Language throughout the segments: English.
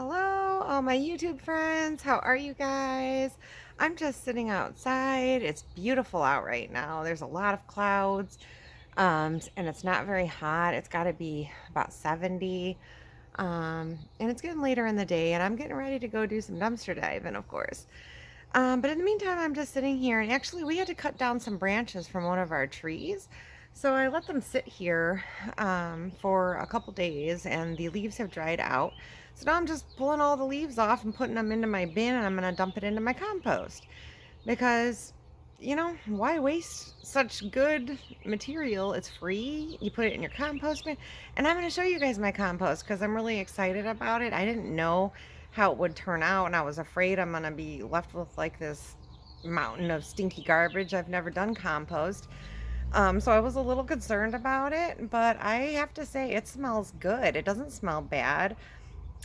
Hello, all my YouTube friends. How are you guys? I'm just sitting outside. It's beautiful out right now. There's a lot of clouds, and it's not very hot. It's got to be about 70. And it's getting later in the day, and I'm getting ready to go do some dumpster diving, of course. But in the meantime, I'm just sitting here, and actually, we had to cut down some branches from one of our trees. So I let them sit here for a couple days, and the leaves have dried out. So now I'm just pulling all the leaves off and putting them into my bin, and I'm going to dump it into my compost. Because, why waste such good material? It's free. You put it in your compost bin. And I'm going to show you guys my compost because I'm really excited about it. I didn't know how it would turn out, and I was afraid I'm going to be left with like this mountain of stinky garbage. I've never done compost. So I was a little concerned about it, but I have to say it smells good. It doesn't smell bad.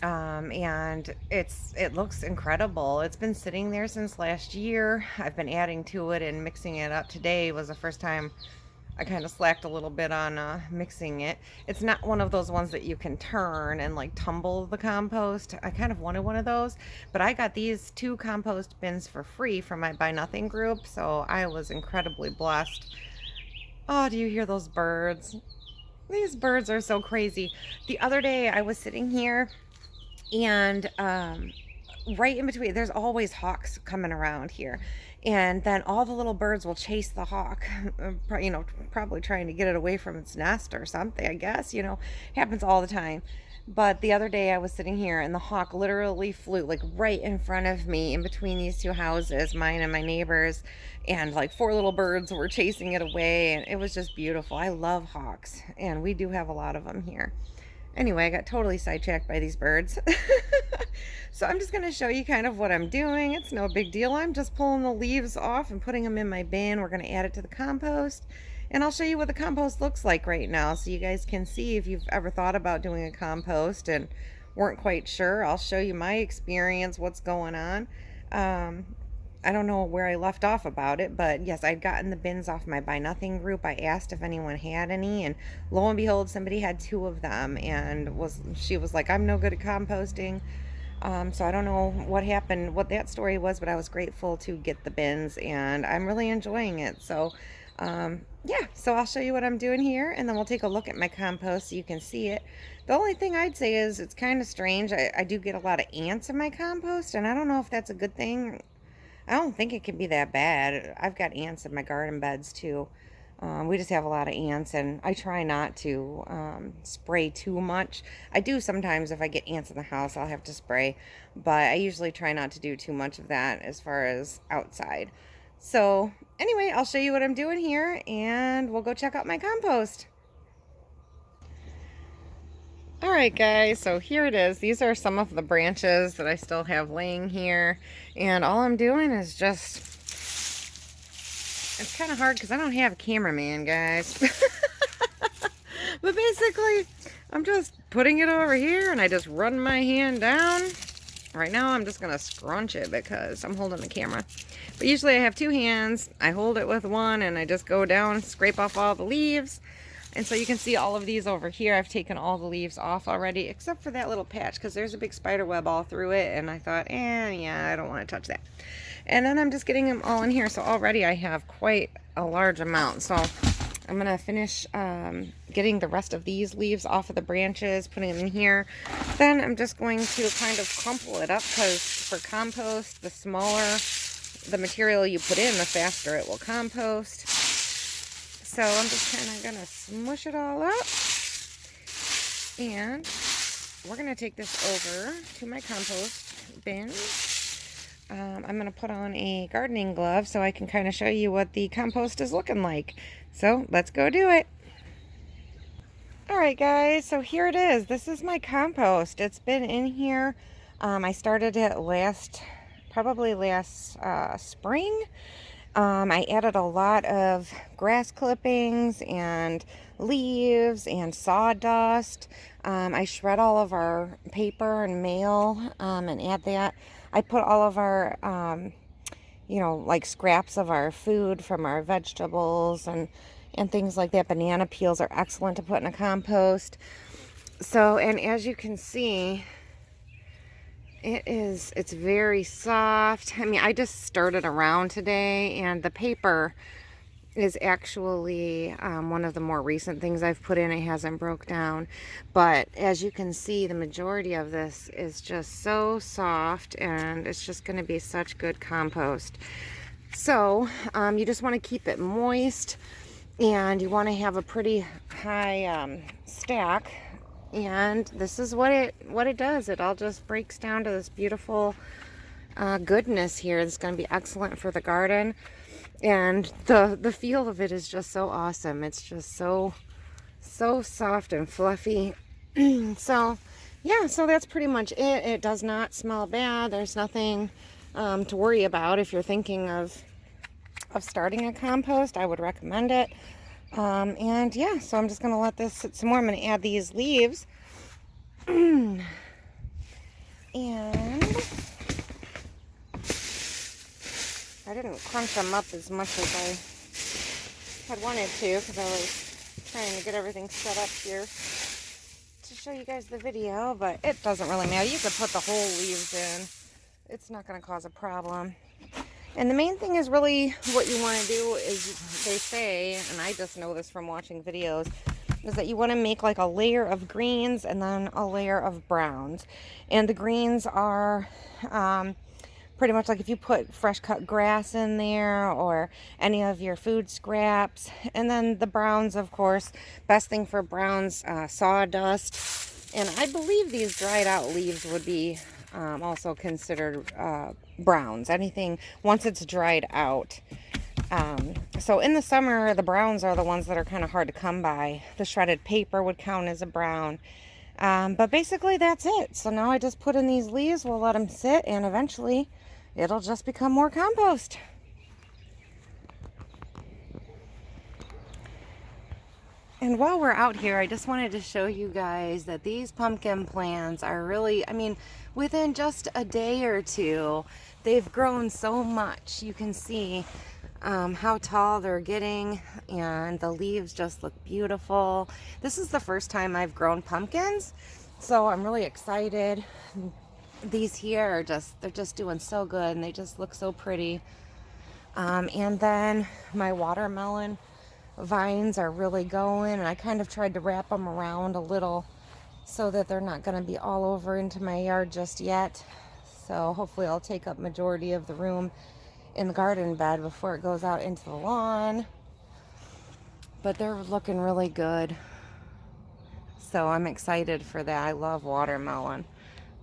And it looks incredible. It's been sitting there since last year. I've been adding to it and mixing it up. Today was the first time I kind of slacked a little bit on mixing it. It's not one of those ones that you can turn and like tumble the compost. I kind of wanted one of those, but I got these 2 compost bins for free from my Buy Nothing group, so I was incredibly blessed. Oh, do you hear those birds? These birds are so crazy. The other day I was sitting here and right in between, there's always hawks coming around here. And then all the little birds will chase the hawk, probably trying to get it away from its nest or something, I guess, happens all the time. But the other day I was sitting here and the hawk literally flew like right in front of me in between these 2 houses, mine and my neighbors, and like 4 little birds were chasing it away, and it was just beautiful. I love hawks, and we do have a lot of them here. Anyway, I got totally sidetracked by these birds. So I'm just going to show you kind of what I'm doing. It's no big deal. I'm just pulling the leaves off and putting them in my bin. We're going to add it to the compost. And I'll show you what the compost looks like right now so you guys can see if you've ever thought about doing a compost and weren't quite sure. I'll show you my experience, what's going on. I don't know where I left off about it, but yes, I'd gotten the bins off my Buy Nothing group. I asked if anyone had any, and lo and behold, somebody had 2 of them, and she was like, "I'm no good at composting." So I don't know what happened, what that story was, but I was grateful to get the bins, and I'm really enjoying it. So, yeah, so I'll show you what I'm doing here, and then we'll take a look at my compost so you can see it. The only thing I'd say is it's kind of strange. I do get a lot of ants in my compost, and I don't know if that's a good thing. I don't think it can be that bad. I've got ants in my garden beds too. We just have a lot of ants, and I try not to spray too much. I do sometimes. If I get ants in the house, I'll have to spray, but I usually try not to do too much of that as far as outside. So anyway, I'll show you what I'm doing here, and we'll go check out my compost. All right, guys, so here it is. These are some of the branches that I still have laying here, and all I'm doing is just, it's kind of hard because I don't have a cameraman, guys. But basically, I'm just putting it over here, and I just run my hand down. Right now, I'm just going to scrunch it because I'm holding the camera. But usually I have 2 hands. I hold it with one, and I just go down, scrape off all the leaves. And so you can see all of these over here. I've taken all the leaves off already, except for that little patch, because there's a big spider web all through it, and I thought, yeah, I don't want to touch that. And then I'm just getting them all in here, so already I have quite a large amount. So I'm going to finish getting the rest of these leaves off of the branches, putting them in here. Then I'm just going to kind of crumple it up, because for compost, the smaller the material you put in, the faster it will compost. So I'm just kind of going to smush it all up, and we're going to take this over to my compost bin. I'm going to put on a gardening glove so I can kind of show you what the compost is looking like. So let's go do it. All right, guys, so here it is. This is my compost. It's been in here. I started it probably last spring. I added a lot of grass clippings and leaves and sawdust. I shred all of our paper and mail and add that. I put all of our, like scraps of our food from our vegetables and things like that. Banana peels are excellent to put in a compost. So, and as you can see, it's very soft. I mean, I just stirred it around today, and the paper is actually one of the more recent things I've put in. It hasn't broke down, but as you can see, the majority of this is just so soft, and it's just going to be such good compost. So you just want to keep it moist, and you want to have a pretty high stack. And this is what it does. It all just breaks down to this beautiful goodness here. It's going to be excellent for the garden, and the feel of it is just so awesome. It's just so soft and fluffy. So yeah, so that's pretty much it. It does not smell bad. There's nothing to worry about if you're thinking of starting a compost. I would recommend it. And yeah, so I'm just going to let this sit some more. I'm going to add these leaves. And I didn't crunch them up as much as I had wanted to, because I was trying to get everything set up here to show you guys the video, but it doesn't really matter. You could put the whole leaves in. It's not going to cause a problem. And the main thing is really what you want to do is, they say, and I just know this from watching videos, is that you want to make like a layer of greens and then a layer of browns. And the greens are pretty much like if you put fresh cut grass in there or any of your food scraps. And then the browns, of course, best thing for browns, sawdust. And I believe these dried out leaves would be also considered browns, anything once it's dried out. So in the summer, the browns are the ones that are kind of hard to come by. The shredded paper would count as a brown. But basically that's it. So now I just put in these leaves, we'll let them sit, and eventually it'll just become more compost. And while we're out here, I just wanted to show you guys that these pumpkin plants are really, I mean, within just a day or two, they've grown so much. You can see how tall they're getting, and the leaves just look beautiful. This is the first time I've grown pumpkins, so I'm really excited. These here are they're just doing so good, and they just look so pretty. And then my watermelon vines are really going, and I kind of tried to wrap them around a little so that they're not going to be all over into my yard just yet. So hopefully I'll take up majority of the room in the garden bed before it goes out into the lawn. But they're looking really good, so I'm excited for that. I love watermelon.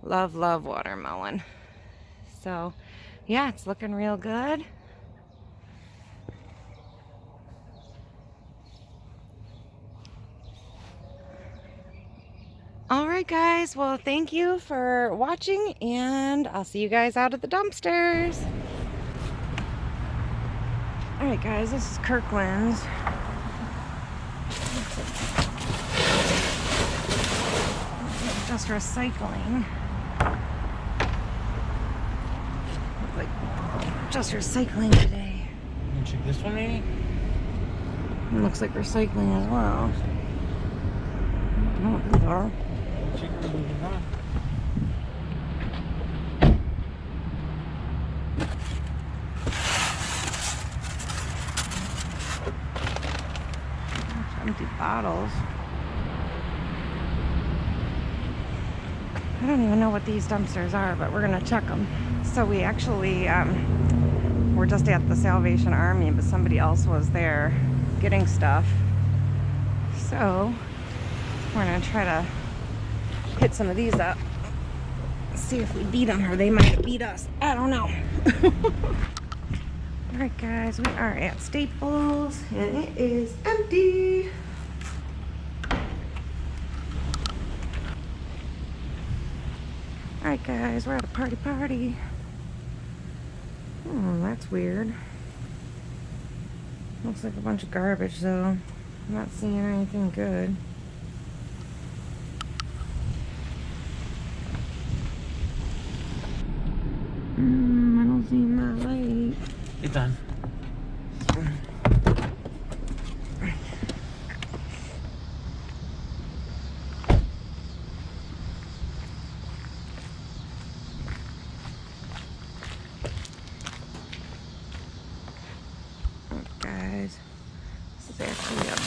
Love watermelon. So yeah, it's looking real good. Alright guys, well thank you for watching, and I'll see you guys out at the dumpsters. Alright guys, this is Kirkland's. Just recycling. Looks like just recycling today. You check this one maybe? It looks like recycling as well. I don't know what these are. Empty bottles. I don't even know what these dumpsters are, but we're gonna check them. So we actually we're just at the Salvation Army, but somebody else was there getting stuff. So we're gonna try to hit some of these up, see if we beat them, or they might beat us. I don't know. Alright guys, we are at Staples, and it is empty. Alright guys, we're at a party. That's weird. Looks like a bunch of garbage though. I'm not seeing anything good. I don't see my light. It's done.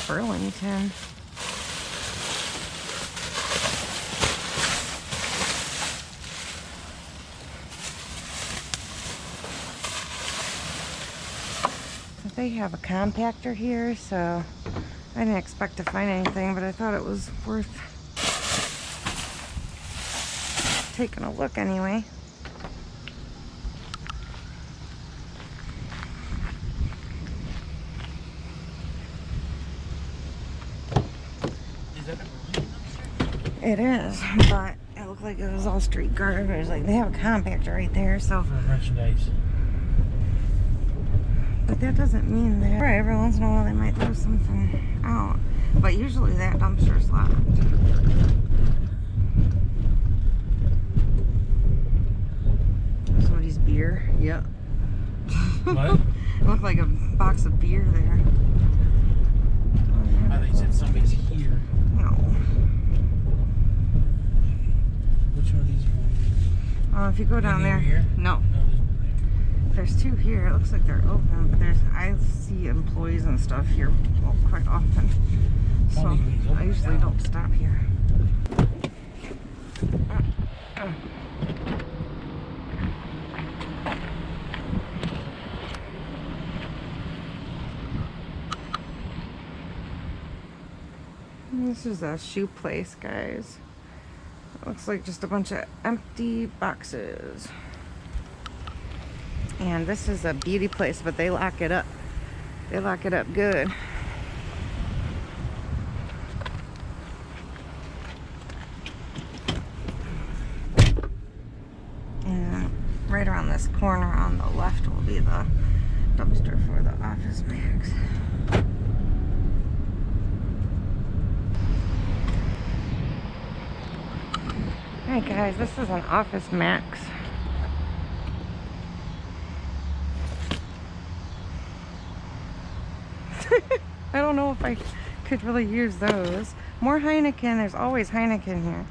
Burlington. They have a compactor here, so I didn't expect to find anything, but I thought it was worth taking a look anyway. Is that a Burlington dumpster? It is, but it looked like it was all street garbage. Like, they have a compactor right there, so. For merchandise. But that doesn't mean that every once in a while they might throw something out. But usually that dumpster's locked. Somebody's beer. Yep. What? It looked like a box of beer there. Oh, they said somebody's here. No. Which one of these are? If you go down there. Here? No. No, there's one there. There's two here. It looks like they're open, but I see employees and stuff here quite often. So I usually don't stop here. This is a shoe place, guys. It looks like just a bunch of empty boxes. And this is a beauty place, but they lock it up. They lock it up good. And right around this corner on the left will be the dumpster for the office bags. Alright guys, this is an Office Max. I don't know if I could really use those. More Heineken. There's always Heineken here.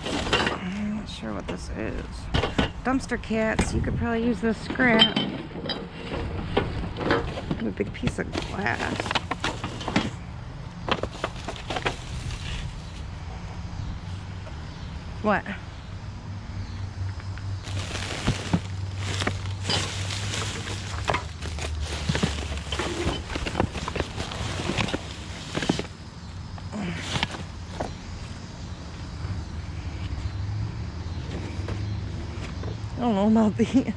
I'm not sure what this is. Dumpster cats. You could probably use this scrap. A big piece of glass. What? I don't know about these.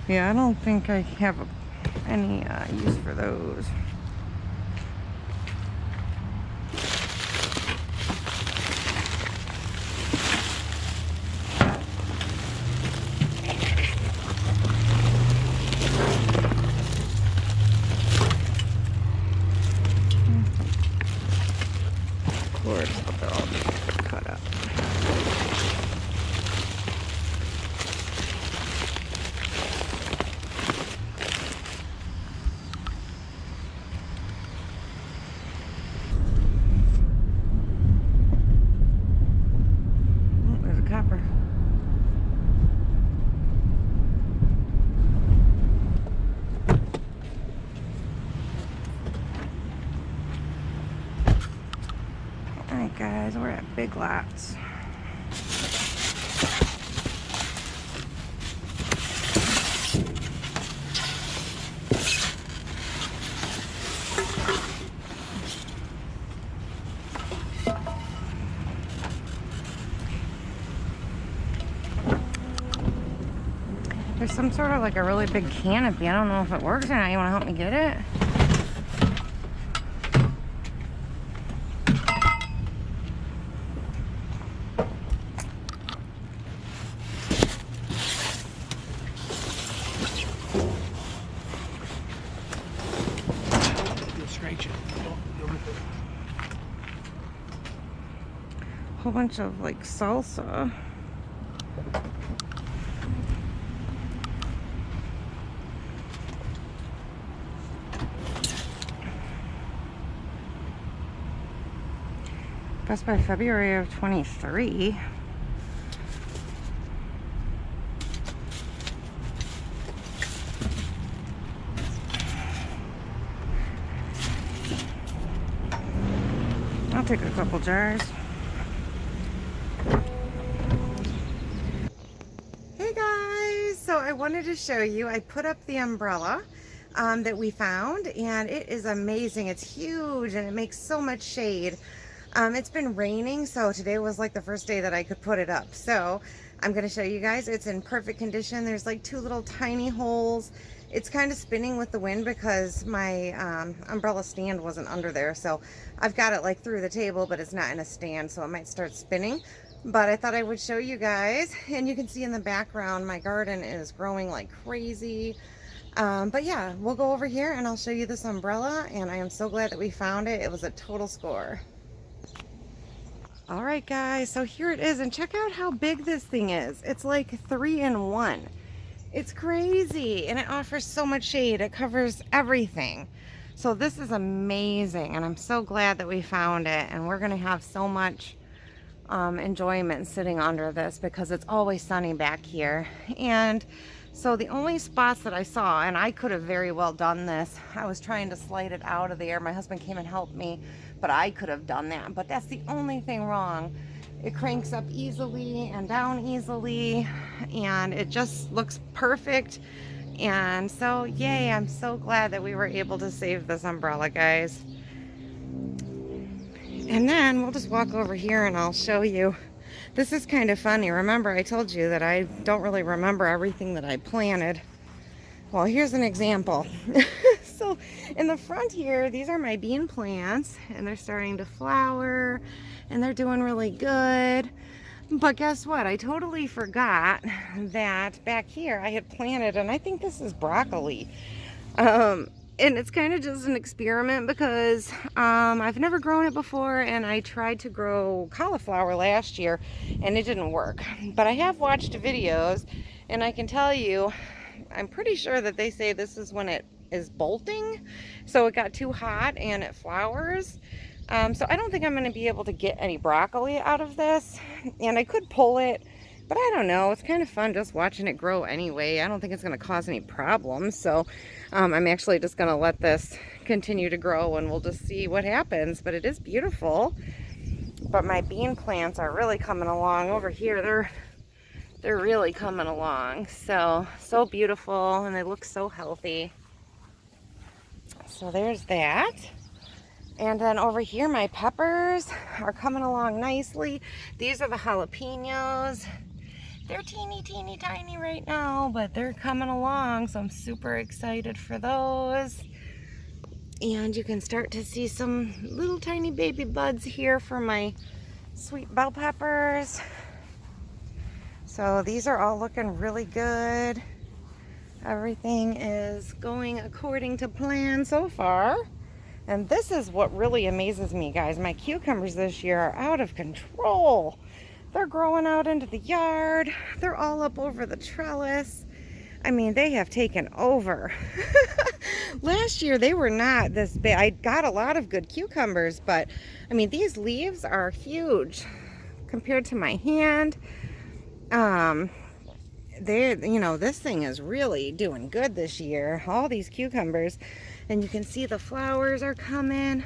Yeah, I don't think I have any use for those. Cords, but they're all just cut up. Alright guys, we're at Big Lots. There's some sort of like a really big canopy. I don't know if it works or not. You want to help me get it? Whole bunch of like salsa. Best by February of 23. I'll take a couple jars. Hey guys, so I wanted to show you, I put up the umbrella that we found, and it is amazing. It's huge and it makes so much shade. It's been raining, so today was like the first day that I could put it up. So I'm going to show you guys. It's in perfect condition. There's like two little tiny holes. It's kind of spinning with the wind because my umbrella stand wasn't under there. So I've got it like through the table, but it's not in a stand, so it might start spinning. But I thought I would show you guys, and you can see in the background my garden is growing like crazy. But yeah, we'll go over here and I'll show you this umbrella, and I am so glad that we found it. It was a total score. All right guys, so here it is, and check out how big this thing is. It's like 3-in-1. It's crazy, and it offers so much shade. It covers everything. So this is amazing, and I'm so glad that we found it, and we're gonna have so much enjoyment sitting under this because it's always sunny back here. And so the only spots that I saw, and I could have very well done this, I was trying to slide it out of there. My husband came and helped me, but I could have done that. But that's the only thing wrong. It cranks up easily and down easily, and it just looks perfect. And so yay, I'm so glad that we were able to save this umbrella, guys. And then we'll just walk over here and I'll show you. This is kind of funny. Remember, I told you that I don't really remember everything that I planted. Well, here's an example. So in the front here, these are my bean plants, and they're starting to flower, and they're doing really good. But guess what? I totally forgot that back here I had planted, and I think this is broccoli. And it's kind of just an experiment because I've never grown it before, and I tried to grow cauliflower last year and it didn't work. But I have watched videos, and I can tell you, I'm pretty sure that they say this is when it is bolting. So it got too hot and it flowers. So I don't think I'm going to be able to get any broccoli out of this, and I could pull it, but I don't know. It's kind of fun just watching it grow anyway. I don't think it's going to cause any problems. So I'm actually just going to let this continue to grow, and we'll just see what happens. But it is beautiful. But my bean plants are really coming along over here. They're really coming along. So beautiful, and they look so healthy. So there's that. And then over here, my peppers are coming along nicely. These are the jalapenos. They're teeny tiny right now, but they're coming along, so I'm super excited for those. And you can start to see some little tiny baby buds here for my sweet bell peppers. So these are all looking really good. Everything is going according to plan so far. And this is what really amazes me, guys. My cucumbers this year are out of control. They're growing out into the yard. They're all up over the trellis. I mean, they have taken over. Last year, they were not this big. I got a lot of good cucumbers, but I mean, these leaves are huge compared to my hand. This thing is really doing good this year. All these cucumbers, and you can see the flowers are coming.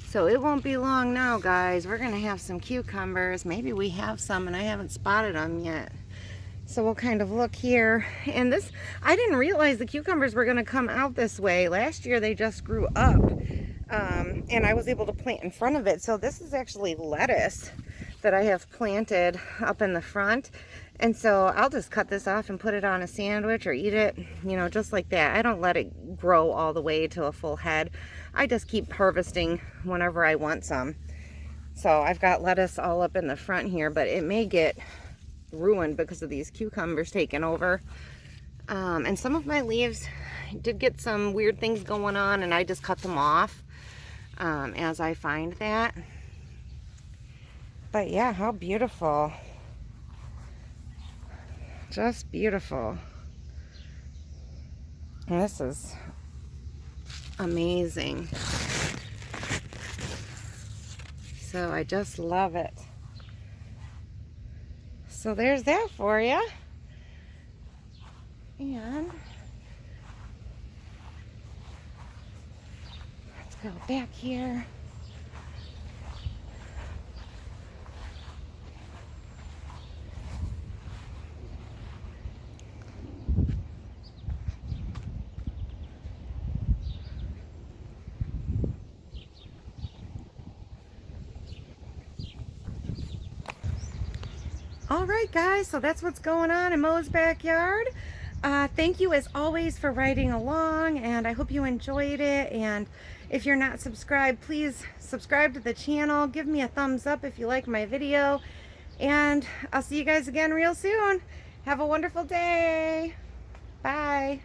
So it won't be long now, guys. We're gonna have some cucumbers. Maybe we have some and I haven't spotted them yet. So we'll kind of look here. And this, I didn't realize the cucumbers were gonna come out this way. Last year they just grew up, and I was able to plant in front of it. So this is actually lettuce that I have planted up in the front. And so I'll just cut this off and put it on a sandwich or eat it, just like that. I don't let it grow all the way to a full head. I just keep harvesting whenever I want some. So I've got lettuce all up in the front here, but it may get ruined because of these cucumbers taking over. And some of my leaves did get some weird things going on, and I just cut them off as I find that. But yeah, how beautiful. Just beautiful. And this is amazing. So I just love it. So there's that for you. And let's go back here. All right, guys, so that's what's going on in Moe's backyard. Thank you as always for riding along, and I hope you enjoyed it. And if you're not subscribed, please subscribe to the channel. Give me a thumbs up if you like my video, and I'll see you guys again real soon. Have a wonderful day. Bye.